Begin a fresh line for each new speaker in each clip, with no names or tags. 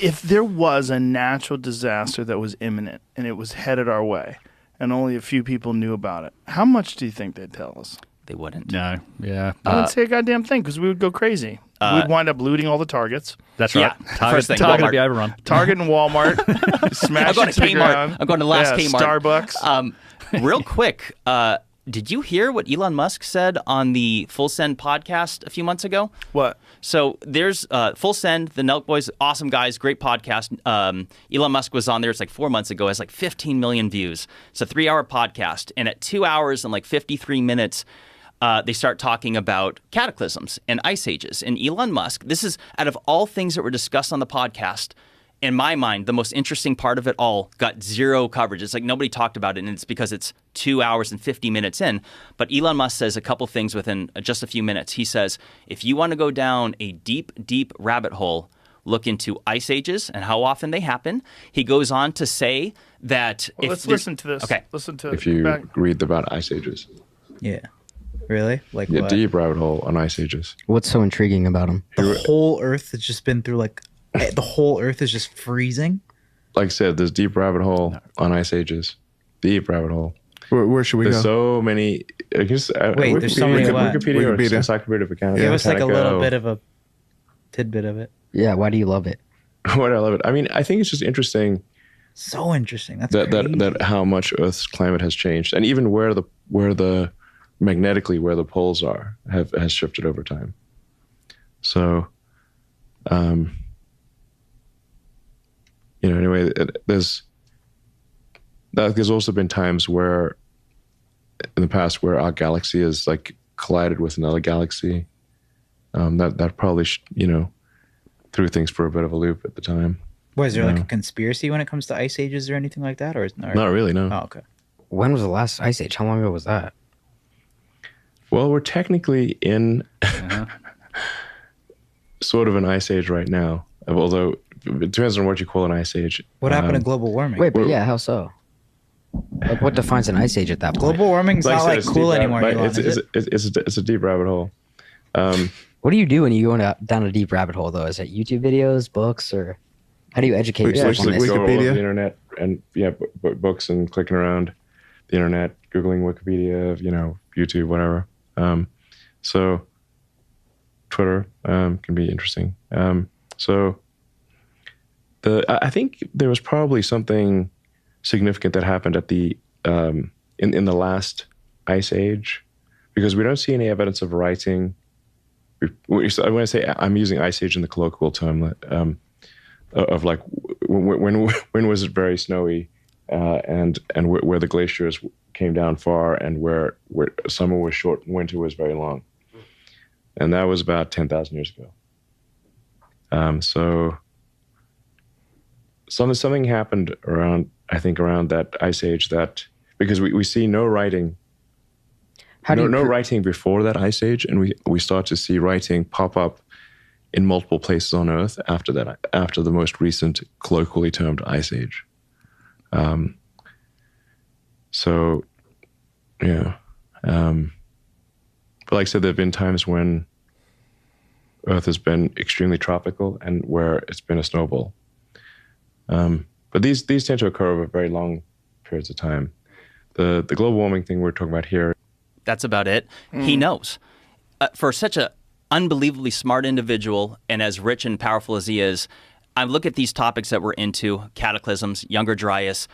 if there was a natural disaster that was imminent and it was headed our way and only a few people knew about it, how much do you think they'd tell us?
They wouldn't.
No, yeah.
I wouldn't say a goddamn thing because we would go crazy. We'd wind up looting all the Targets.
That's right.
Yeah,
Target,
first thing,
Target would
Walmart.
be overrun.
Target and Walmart. Smash
I'm going
it
to
the
Kmart.
ground.
I'm going to the last Kmart.
Starbucks.
Real quick, did you hear what Elon Musk said on the Full Send podcast a few months ago?
What?
So there's Full Send, the Nelk Boys, awesome guys, great podcast. Elon Musk was on there, it's like 4 months ago, has like 15 million views. It's a 3-hour podcast. And at 2 hours and like 53 minutes, they start talking about cataclysms and ice ages. And Elon Musk, this is out of all things that were discussed on the podcast, in my mind, the most interesting part of it all got zero coverage. It's like nobody talked about it, and it's because it's 2 hours and 50 minutes in. But Elon Musk says a couple things within just a few minutes. He says, if you want to go down a deep, deep rabbit hole, look into ice ages and how often they happen. He goes on to say that...
Well, let's listen to this.
Okay.
Listen to
If you read about ice ages.
Yeah. Really? Like
Yeah,
what?
deep rabbit hole on ice ages.
What's so intriguing about them?
The whole Earth has just been through the whole Earth is just freezing.
Like I said, there's deep rabbit hole on ice ages. Deep rabbit hole.
Where should we
There's
go?
so many. I guess,
Wait, there's so many what?
Wikipedia or
Wikipedia.
Encyclopedia of Canada.
Give us like a little
Canada
bit of a tidbit of it.
Yeah, why do you love it?
What I love it. I mean, I think it's just interesting
So interesting. That's
that
crazy.
that how much Earth's climate has changed, and even where the magnetically where the poles are has shifted over time. So, anyway, there's also been times where in the past where our galaxy has like collided with another galaxy. That probably threw things for a bit of a loop at the time.
What, is there like a conspiracy when it comes to ice ages or anything like that? Or is
Not really, no.
Oh, okay.
When was the last ice age? How long ago was that?
Well, we're technically in sort of an ice age right now, although it depends on what you call an ice age.
What happened to global warming?
Wait, but yeah, how so? Like, what defines an ice age at that point?
Global warming's
Like I
not
said,
like
it's
cool
deep
anymore.
rabbit-
Elon,
it's,
is it?
it's a deep rabbit hole.
What do you do when you go down a deep rabbit hole, though? Is it YouTube videos, books, or how do you educate yourself on
Basically,
this?
go all over
Wikipedia?
the internet and books and clicking around the internet, googling Wikipedia, YouTube, whatever. So Twitter can be interesting. I think there was probably something significant that happened at the in the last ice age, because we don't see any evidence of writing. When I say I'm using ice age in the colloquial term of like when was it very snowy and where the glaciers came down far and where summer was short and winter was very long, and that was about 10,000 years ago. So something happened around that ice age, that because we see no writing. No writing before that ice age, and we start to see writing pop up in multiple places on Earth after the most recent colloquially termed ice age. So, yeah. But like I said, there have been times when Earth has been extremely tropical and where it's been a snowball. But these tend to occur over very long periods of time. The global warming thing we're talking about here.
That's about it. He knows. For such an unbelievably smart individual and as rich and powerful as he is, I look at these topics that we're into, cataclysms, Younger Dryas,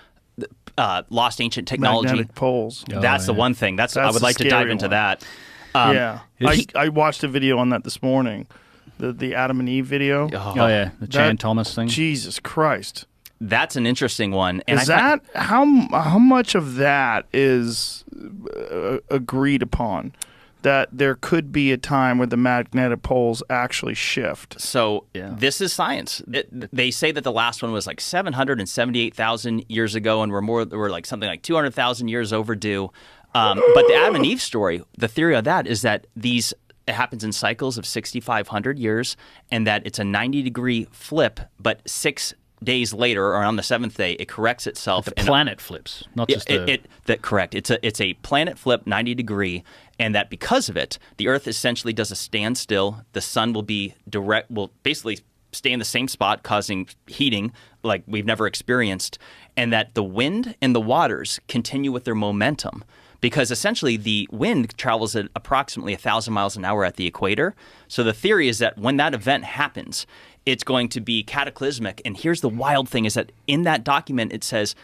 lost ancient technology.
Magnetic poles.
That's the one thing. I would
the
like to dive
scary
into
one.
that.
Yeah. I watched a video on that this morning, the Adam and Eve video.
Oh yeah, the Chan Thomas thing.
Jesus Christ.
That's an interesting one. And
Is that how much of that is agreed upon? That there could be a time where the magnetic poles actually shift.
So this is science. They say that the last one was like 778,000 years ago, and we're like something like 200,000 years overdue. But the Adam and Eve story, the theory of that is that it happens in cycles of 6,500 years, and that it's a 90-degree flip, but 6 days later, or on the seventh day, it corrects itself.
The planet flips, not just
correct. It's a planet flip 90-degree, and that because of it, the Earth essentially does a standstill. The sun will basically stay in the same spot, causing heating like we've never experienced, and that the wind and the waters continue with their momentum. Because essentially the wind travels at approximately 1,000 miles an hour at the equator. So the theory is that when that event happens, it's going to be cataclysmic. And here's the wild thing is that in that document, it says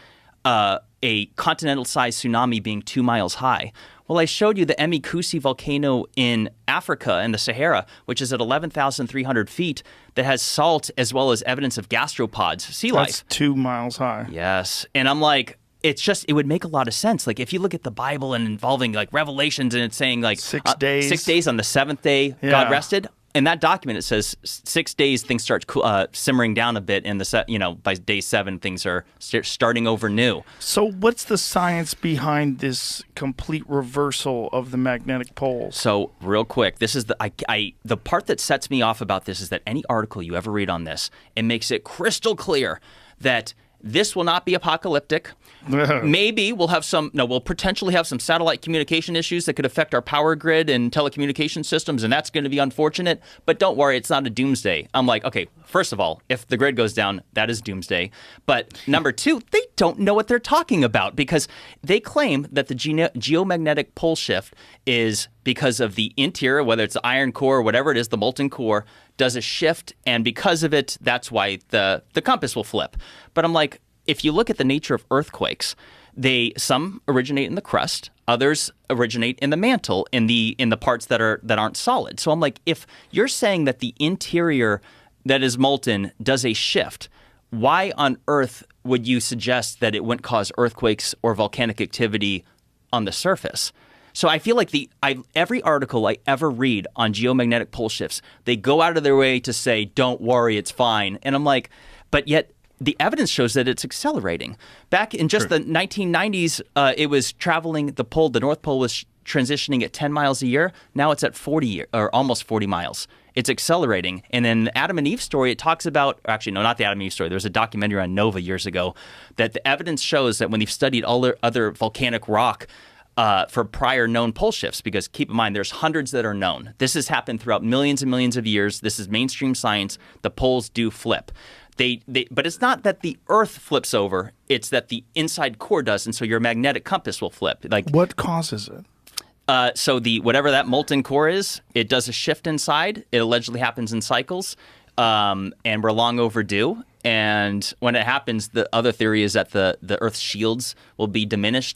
a continental-sized tsunami being 2 miles high. Well, I showed you the Emikusi volcano in Africa in the Sahara, which is at 11,300 feet, that has salt as well as evidence of gastropods, sea life.
That's 2 miles high.
Yes. And I'm like, it would make a lot of sense. Like if you look at the Bible and involving like Revelations and it's saying like
6 days.
6 days on the seventh day, God rested. In that document, it says 6 days things start simmering down a bit, and by day 7 things are starting over new.
So, what's the science behind this complete reversal of the magnetic poles?
So, real quick, this is the part that sets me off about this is that any article you ever read on this, it makes it crystal clear that this will not be apocalyptic. Maybe we'll potentially have some satellite communication issues that could affect our power grid and telecommunication systems, and that's going to be unfortunate. But don't worry, it's not a doomsday. I'm like, okay, first of all, if the grid goes down, that is doomsday. But number 2, they don't know what they're talking about because they claim that the geomagnetic pole shift is because of the interior, whether it's the iron core or whatever it is, the molten core, does a shift, and because of it, that's why the compass will flip. But I'm like, if you look at the nature of earthquakes, some originate in the crust, others originate in the mantle, in the parts that aren't solid. So I'm like, if you're saying that the interior that is molten does a shift, why on earth would you suggest that it wouldn't cause earthquakes or volcanic activity on the surface? So I feel like every article I ever read on geomagnetic pole shifts, they go out of their way to say, don't worry, it's fine. And I'm like, but yet the evidence shows that it's accelerating. Back in just the 1990s, it was traveling, the North Pole was transitioning at 10 miles a year. Now it's at 40 or almost 40 miles. It's accelerating. And then the Adam and Eve story, it talks about, actually, no, not the Adam and Eve story. There was a documentary on Nova years ago that the evidence shows that when they've studied all the other volcanic rock, for prior known pole shifts, because keep in mind, there's hundreds that are known. This has happened throughout millions and millions of years. This is mainstream science. The poles do flip. But it's not that the Earth flips over. It's that the inside core does, and so your magnetic compass will flip. Like
what causes it?
So whatever that molten core is, it does a shift inside. It allegedly happens in cycles, and we're long overdue. And when it happens, the other theory is that the Earth's shields will be diminished